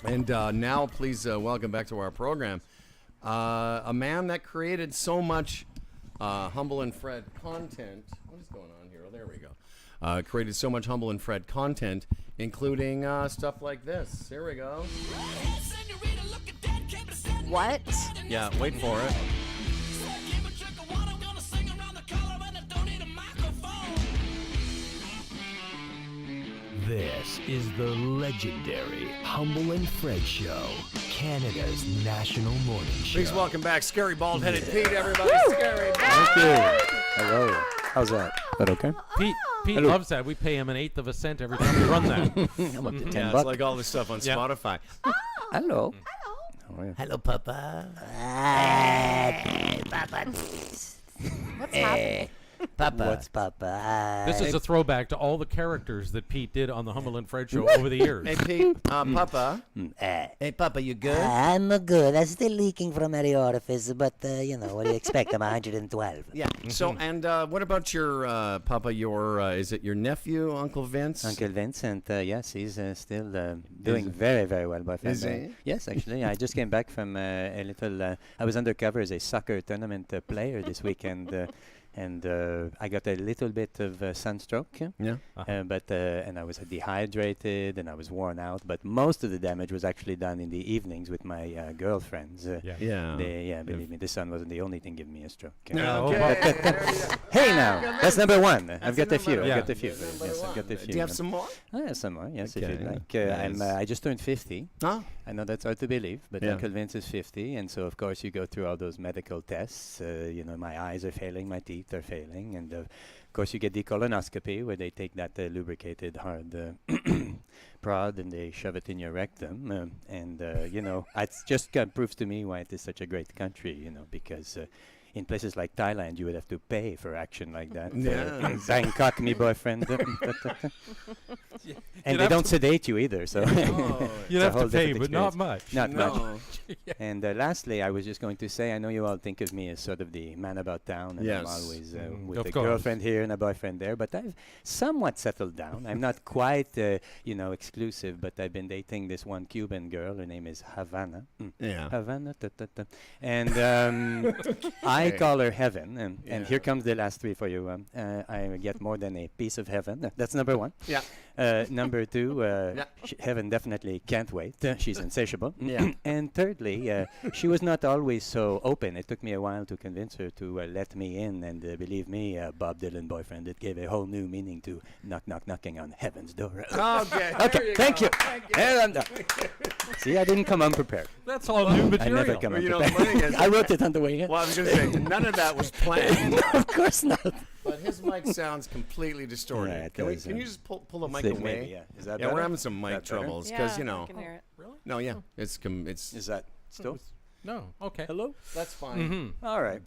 And now, please welcome back to our program a man that created so much Humble and Fred content. What is going on here? Oh, there we go. Created so much Humble and Fred content, including stuff like this. Here we go. What? Yeah, wait for it. This is the legendary Humble and Fred Show, Canada's national morning show. Please welcome back Scary Bald-Headed Pete, everybody. Scary Bald. Thank you. Hello. How's that? That okay? Pete loves that. We pay him an eighth of a cent every time we run that. I'm up to 10 Yeah, it's bucks. like all this stuff on Yeah. Spotify. Hello. Hello, Papa. What's happening? Papa. What's Papa? This is a throwback to all the characters that Pete did on the Humble and Fred Show over the years. Hey, Pete, Papa. Hey, Papa, you good? I'm good. I'm still leaking from every orifice, but, what do you expect? I'm 112. Yeah. So, and what about your Papa? Your is it your nephew, Uncle Vince? Uncle Vincent, yes, he's still doing very, very well, boyfriend. Is he? Yes, actually. I just came back from a little... I was undercover as a soccer tournament player this weekend. And I got a little bit of sunstroke, Yeah. and I was dehydrated and I was worn out. But most of the damage was actually done in the evenings with my girlfriends. Yeah. Believe me, the sun wasn't the only thing giving me a stroke. Okay. Hey, now that's number one. I've got a few. Yeah. I've got a few. Yes, I've got a few. Do you have some more? I have some more. Yes, if Okay. you'd like. Nice. I just turned 50. Huh? I know that's hard to believe, but Yeah. Uncle Vince is 50, and so of course you go through all those medical tests. My eyes are failing, my teeth are failing, and of course you get the colonoscopy where they take that lubricated hard prod and they shove it in your rectum, it just proves to me why it is such a great country, because. In places like Thailand, you would have to pay for action like that. Yeah. In Bangkok, me boyfriend. And they have don't to- sedate you either, so. Oh. You'd It's a have to whole pay, different but not experience. much. Not much. No. And lastly, I was just going to say, I know you all think of me as sort of the man about town, and I'm Yes. always Of with a course. girlfriend here and a boyfriend there, but I've somewhat settled down. I'm not quite, exclusive, but I've been dating this one Cuban girl. Her name is Havana. Yeah. Havana. And I call her Heaven. And here comes the last three for you. I get more than a piece of heaven. That's number one. Yeah. Number two, Heaven definitely can't wait. She's insatiable. Yeah. And thirdly, she was not always so open. It took me a while to convince her to let me in. And believe me, Bob Dylan boyfriend, it gave a whole new meaning to knocking on heaven's door. Okay. Okay, thank you. And I'm done. See, I didn't come unprepared. That's all new I material. never come Well, you know, the unprepared. funny is- I wrote it on the way in. Well, I was going to say, none of that was planned, No, of course not. but his mic sounds completely distorted. Yeah, it can does, you yeah. just pull the mic Maybe, away? yeah. Is that Yeah, we're better? having some mic That better? troubles because, I can hear it. No, yeah. It's Is that still? No, okay. Hello? that's fine. Mm-hmm. All right.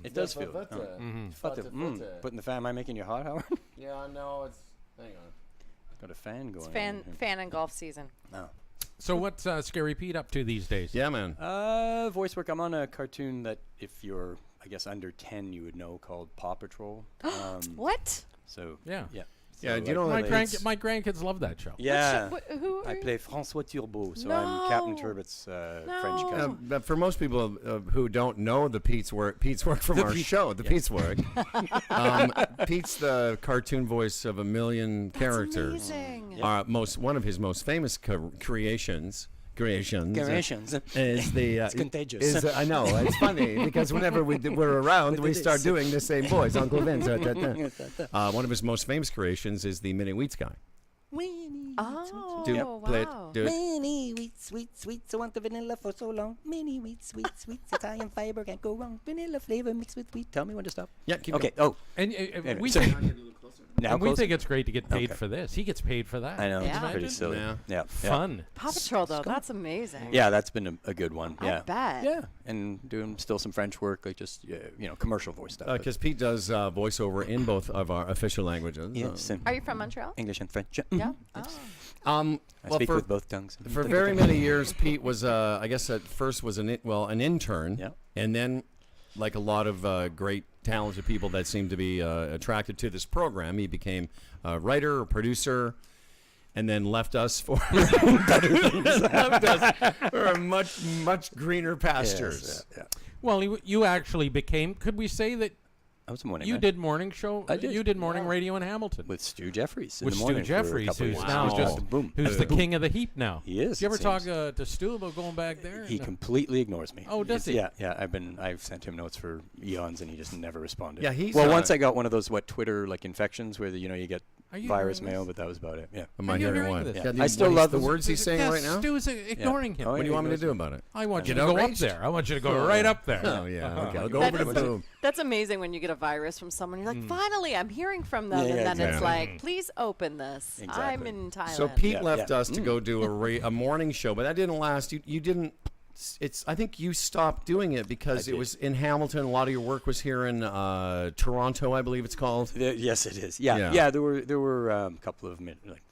It does feel. Futta, Futta, futta. Putting the fan, am I making you hot, Howard? Yeah, I know. It's. Hang on. Got a fan going. It's fan and golf season. No. So what's Scary Pete up to these days? Yeah, man. Voice work. I'm on a cartoon that if you're, I guess, under 10, you would know, called Paw Patrol. What? So Yeah. yeah. Yeah, So, do you know My, like, my grandkids love that show. Yeah. Who I are you? play François Turbo, so I'm Captain No. Turbo's French No. cousin. But for most people who don't know the Pete's work from our show, the Pete's work, Pete's the cartoon voice of a million characters. Amazing. One of his most famous creations Generations. is the It's contagious. I know it's funny because whenever we're around, we start doing the same voice. Uncle Vince. One of his most famous creations is the Mini Wheats guy. Oh, Play it, wow. do it. Mini wheat, sweet, I want the vanilla for so long. Mini wheat, sweet, Italian fiber can't go wrong. Vanilla flavor mixed with wheat. Tell me when to stop. Yeah, keep Okay. going. Oh, And Anyway, we so- think, now and we close. think it's great to get paid Okay. for this. He gets paid for that. I know. Yeah. It's pretty Imagine. silly. Yeah. Yeah. Fun. Paw Patrol, though, that's amazing. Yeah, that's been a good one. I Yeah. bet. Yeah, and doing still some French work, like just commercial voice stuff. Because Pete does voiceover in both of our official languages. yes, Are you from Montreal? English and French. Yeah. Oh. I I speak with both tongues. For very many years, Pete was, I guess at first was an intern, Yeah. and then, like a lot of great talented people that seem to be attracted to this program, he became a writer, a producer, and then left us for left us for a much greener pastures. Yeah. Well, you actually became. Could we say that I was a morning you man. did morning show? I did. You did morning radio in Hamilton With Stu Jeffries in with the Stu morning for a Jeffries, couple who's years. now Wow. just boom. who's the king of the heap now. He is, Do you ever it talk seems. to Stu about going back there? He No. completely ignores me. Oh, does he? Yeah. I've sent him notes for eons, and he just never responded. Yeah, he's, well. Once I got one of those Twitter infections where you get Are you virus hearing mail, this? but that was about it. Yeah. Am Are I you hearing hearing what? this? Yeah. Yeah, I still love the the words he's saying Yes, right now. Stu is ignoring him. Oh, What do you yeah, want me to ignores do me. about it? I want Get you to go up outraged? there. I want you to go right up there. Oh yeah, okay. I'll go That over to is- Boom. That's amazing when you get a virus from someone. You're like, finally, I'm hearing from them. Yeah, and yeah, then it's exactly. like, please open this. I'm Exactly. in Thailand. So Pete Yeah, left yeah. us to go do a morning show, but that didn't last. You didn't. I think you stopped doing it because I it did. was in Hamilton. A lot of your work was here in Toronto, I believe it's called. Yes, it is. Yeah, Yeah. yeah. There were a couple of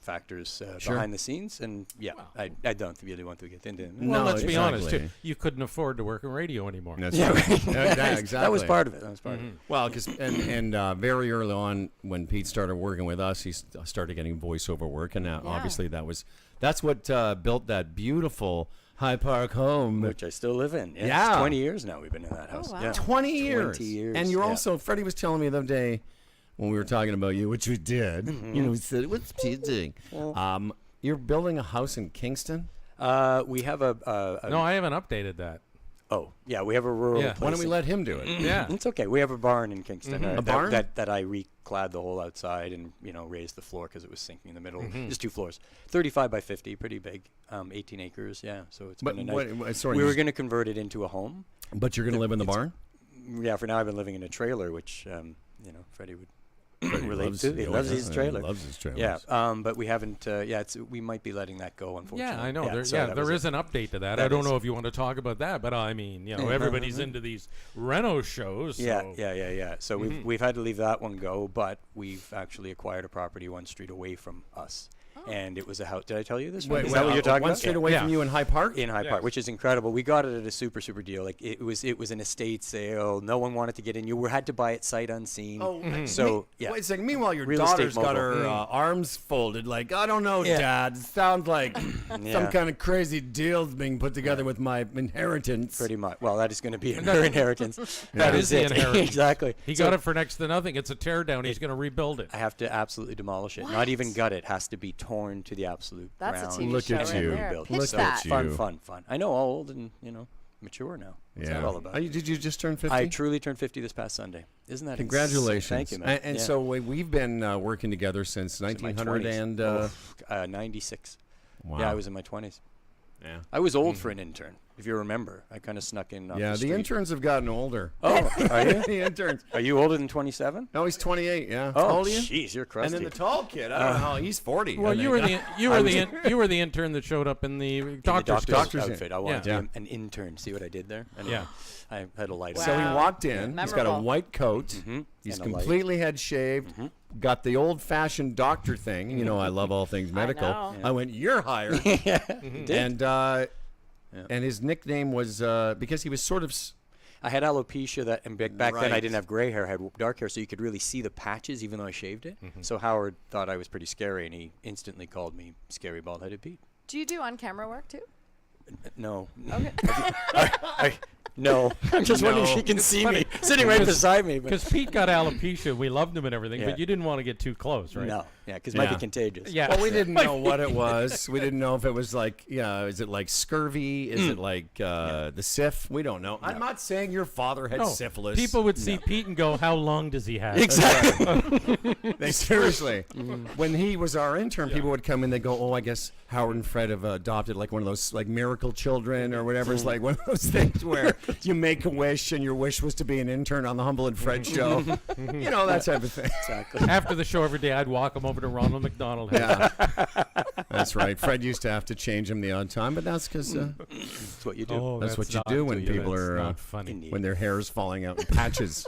factors Sure. behind the scenes, and I don't really want to get into them. Well, No, let's be honest. exactly. Too. You couldn't afford to work in radio anymore. That's Yeah, right. right. Yeah, exactly. That was part of it. That was part of it. Well, because very early on, when Pete started working with us, he started getting voiceover work, and obviously that's what built that beautiful High Park home. Which I still live in. Yeah. It's 20 years now we've been in that house. wow. Yeah. 20 years. 20 years, And you're yeah. also, Freddie was telling me the other day when we were talking about you, which we did. You know, we said, what's Pete doing? You're building a house in Kingston? We have a No, I haven't updated that. oh yeah, we have a rural Yeah. place. Why don't we in- let him do it? Yeah. It's okay. We have a barn in Kingston. A barn? that I reclad the whole outside and raised the floor because it was sinking in the middle. Just 2 floors, 35 by 50, pretty big, 18 acres. Yeah, so it's But been a nice. sorry, We were going to convert it into a home. but you're going to live in the it's- barn? Yeah, for now I've been living in a trailer, which Freddie would relate loves- to. He oh, loves yeah, his he trailer. loves his trailers. Yeah, but we haven't. We might be letting that go, unfortunately. Yeah, I know. so that There was is an update to that. That I don't is. know if you want to talk about that, but I mean, everybody's into these Reno shows. Yeah, so- yeah. So we've had to leave that one go, but we've actually acquired a property 1 street away from us, and it was a house. Did I tell you this? Is that what you're talking one about? street Yeah. away Yeah. from you in High Park? In High Park, which is incredible. We got it at a super deal. Like it was an estate sale. No one wanted to get in. You had to buy it sight unseen. So yeah. Wait a second. Meanwhile, your Real estate daughter's got mogul. her arms folded. Like, I don't know, Yeah. Dad. It sounds like some Yeah. kind of crazy deal's being put together with my inheritance. Pretty much. Well, that is going to be her inheritance. That is the it. inheritance. Exactly. He So got it for next to nothing. It's a tear down. He's going to rebuild it. I have to absolutely demolish it. Not even gut it. Has to be torn to the absolute That's ground. a TV Look show at right you. there. Rebuild. Pitch Look that. at you. Fun. I know, old and mature now. What's that all about? Did you just turn 50? I truly turned 50 this past Sunday. Isn't that Congratulations. Thank you, man. And Yeah. so we've been working together since In my 1900 20s. and 96. wow. Yeah, I was in my 20s. Yeah. I was old for an intern, if you remember. I kind of snuck in. Off Yeah, the the street. interns have gotten older. Oh, are you? The interns. Are you older than 27? No, he's 28. Yeah. Oh, How old are you? jeez, you're And crusty. then the tall kid. I don't know. He's 40. Well, I you were think. the you were the intern that showed up in the In the doctor's doctor's coat. outfit. I wanted Yeah. to be an intern. See what I did there? Anyway, Yeah. I had a light. Wow. So he on. walked in. He's got a Memorable. white coat. Mhm. He's And a light. completely head shaved. Got the old-fashioned doctor thing. You know, I love all things medical. know. I went, "You're hired." And his nickname was because he was sort of. I had alopecia that, and back then I Right. didn't have gray hair. I had dark hair, so you could really see the patches even though I shaved it. So Howard thought I was pretty scary, and he instantly called me Scary Bald-Headed Pete. Do you do on-camera work too? No. Okay. No. I'm just wondering if No. she can see me sitting right beside me. But Because Pete got alopecia, we loved him and everything, Yeah. but you didn't want to get too close, right? no. Yeah, because it might be Yeah. contagious. Yeah. Well, we didn't know what it was. We didn't know if it was like, is it like scurvy? Is it like the syph? We don't know. I'm not saying your father had No. syphilis. People would see Pete and go, "How long does he have?" Exactly. They seriously. When he was our intern, people would come in. They go, "Oh, I guess Howard and Fred have adopted like one of those like miracle children or whatever." It's like one of those things where you make a wish and your wish was to be an intern on the Humble and Fred show. You know, that type of thing. Exactly. After the show every day, I'd walk him over to Ronald McDonald. Yeah, that's right. Fred used to have to change him the odd time, but that's because That's what you do. Oh, that's what you not- do when people that's are not funny. Indeed. when their hair is falling out in patches.